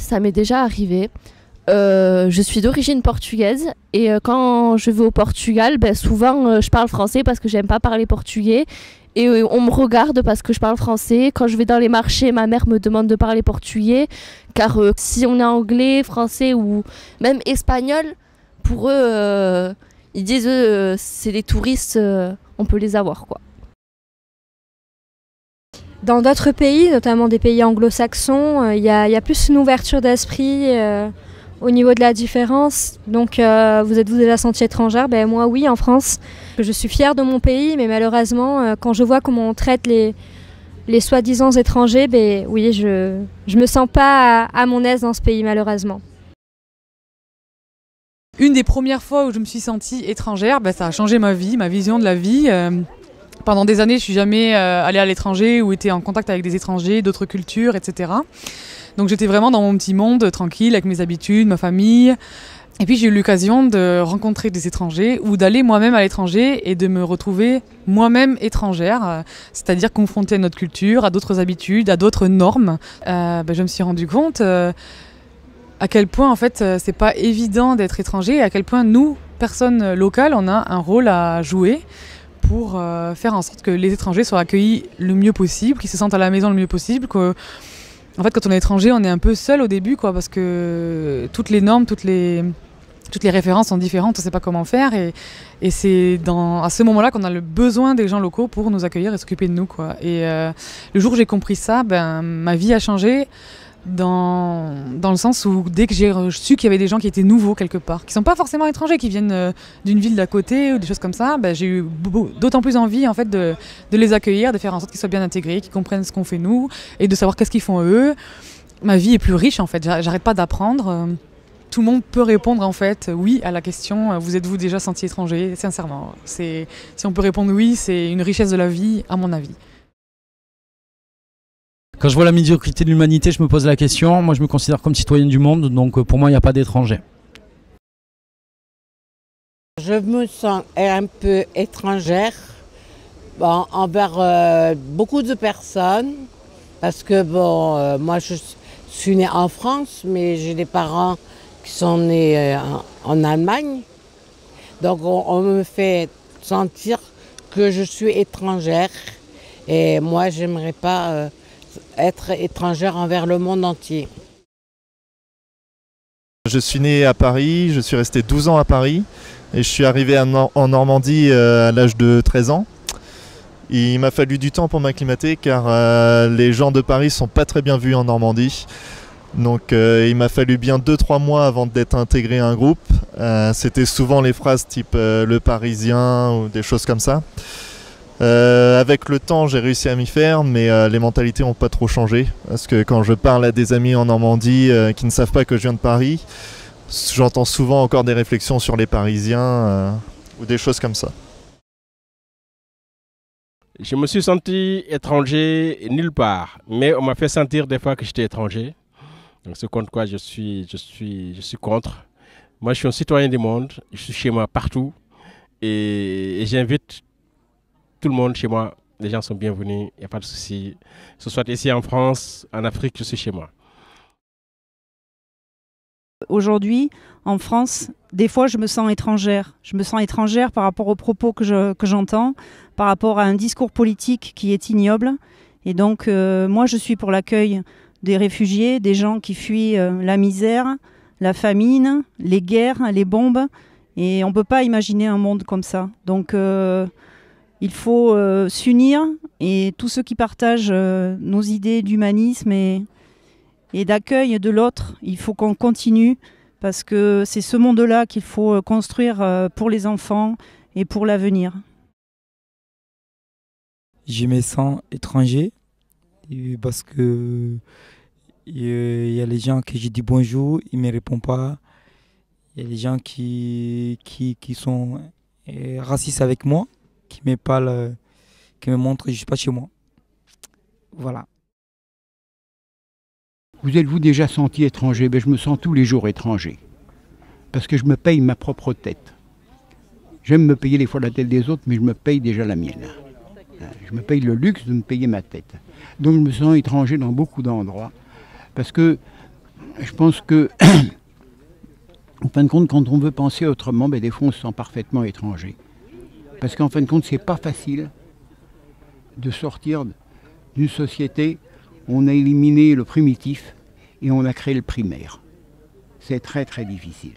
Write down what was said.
ça m'est déjà arrivé. Je suis d'origine portugaise et quand je vais au Portugal, souvent je parle français parce que j'aime pas parler portugais et on me regarde parce que je parle français. Quand je vais dans les marchés, ma mère me demande de parler portugais car si on est anglais, français ou même espagnol, pour eux, ils disent c'est des touristes, on peut les avoir quoi. Dans d'autres pays, notamment des pays anglo-saxons, il y a plus une ouverture d'esprit au niveau de la différence. Donc vous êtes-vous déjà sentie étrangère? Moi oui, en France. Je suis fière de mon pays, mais malheureusement, quand je vois comment on traite les soi-disant étrangers, oui, je me sens pas à mon aise dans ce pays malheureusement. Une des premières fois où je me suis sentie étrangère, ça a changé ma vie, ma vision de la vie. Pendant des années, je suis jamais allée à l'étranger ou été en contact avec des étrangers, d'autres cultures, etc. Donc j'étais vraiment dans mon petit monde, tranquille, avec mes habitudes, ma famille. Et puis j'ai eu l'occasion de rencontrer des étrangers ou d'aller moi-même à l'étranger et de me retrouver moi-même étrangère, c'est-à-dire confrontée à notre culture, à d'autres habitudes, à d'autres normes. Je me suis rendu compte à quel point en fait c'est pas évident d'être étranger et à quel point nous, personnes locales, on a un rôle à jouer pour faire en sorte que les étrangers soient accueillis le mieux possible, qu'ils se sentent à la maison le mieux possible. En fait, quand on est étranger, on est un peu seul au début, parce que toutes les normes, toutes les références sont différentes, on ne sait pas comment faire. Et c'est à ce moment-là qu'on a le besoin des gens locaux pour nous accueillir et s'occuper de nous, quoi. Et le jour où j'ai compris ça, ma vie a changé. Dans le sens où dès que j'ai su qu'il y avait des gens qui étaient nouveaux quelque part, qui ne sont pas forcément étrangers, qui viennent d'une ville d'à côté ou des choses comme ça, j'ai eu d'autant plus envie en fait, de les accueillir, de faire en sorte qu'ils soient bien intégrés, qu'ils comprennent ce qu'on fait nous et de savoir qu'est-ce qu'ils font eux. Ma vie est plus riche en fait, j'arrête pas d'apprendre. Tout le monde peut répondre en fait oui à la question « Vous êtes-vous déjà senti étranger ?» Sincèrement, si on peut répondre oui, c'est une richesse de la vie à mon avis. Quand je vois la médiocrité de l'humanité, je me pose la question. Moi, je me considère comme citoyen du monde, donc pour moi, il n'y a pas d'étranger. Je me sens un peu étrangère envers beaucoup de personnes, parce que moi, je suis née en France, mais j'ai des parents qui sont nés en Allemagne. Donc, on me fait sentir que je suis étrangère, et moi, j'aimerais pas être étrangère envers le monde entier. Je suis né à Paris, je suis resté 12 ans à Paris et je suis arrivé en Normandie à l'âge de 13 ans. Il m'a fallu du temps pour m'acclimater car les gens de Paris sont pas très bien vus en Normandie. Donc il m'a fallu bien 2-3 mois avant d'être intégré à un groupe. C'était souvent les phrases type le Parisien ou des choses comme ça. Avec le temps, j'ai réussi à m'y faire, mais les mentalités n'ont pas trop changé. Parce que quand je parle à des amis en Normandie qui ne savent pas que je viens de Paris, j'entends souvent encore des réflexions sur les Parisiens ou des choses comme ça. Je me suis senti étranger nulle part, mais on m'a fait sentir des fois que j'étais étranger. Donc ce contre quoi je suis contre. Moi, je suis un citoyen du monde, je suis chez moi partout et j'invite tout le monde chez moi. Les gens sont bienvenus, il n'y a pas de souci. Que ce soit ici en France, en Afrique, je suis chez moi. Aujourd'hui, en France, des fois, je me sens étrangère. Je me sens étrangère par rapport aux propos que j'entends, par rapport à un discours politique qui est ignoble. Et donc, moi, je suis pour l'accueil des réfugiés, des gens qui fuient la misère, la famine, les guerres, les bombes. Et on ne peut pas imaginer un monde comme ça. Donc, il faut s'unir et tous ceux qui partagent nos idées d'humanisme et d'accueil de l'autre, il faut qu'on continue parce que c'est ce monde-là qu'il faut construire pour les enfants et pour l'avenir. Je me sens étranger parce que il y a les gens que je dis bonjour, ils ne me répondent pas. Il y a les gens qui sont racistes avec moi, qui me parlent, qui me montrent que je ne suis pas chez moi. Voilà. Vous êtes-vous déjà senti étranger? Je me sens tous les jours étranger. Parce que je me paye ma propre tête. J'aime me payer des fois la tête des autres, mais je me paye déjà la mienne. Je me paye le luxe de me payer ma tête. Donc je me sens étranger dans beaucoup d'endroits. Parce que je pense que, en fin de compte, quand on veut penser autrement, des fois on se sent parfaitement étranger. Parce qu'en fin de compte, c'est pas facile de sortir d'une société où on a éliminé le primitif et on a créé le primaire. C'est très très difficile.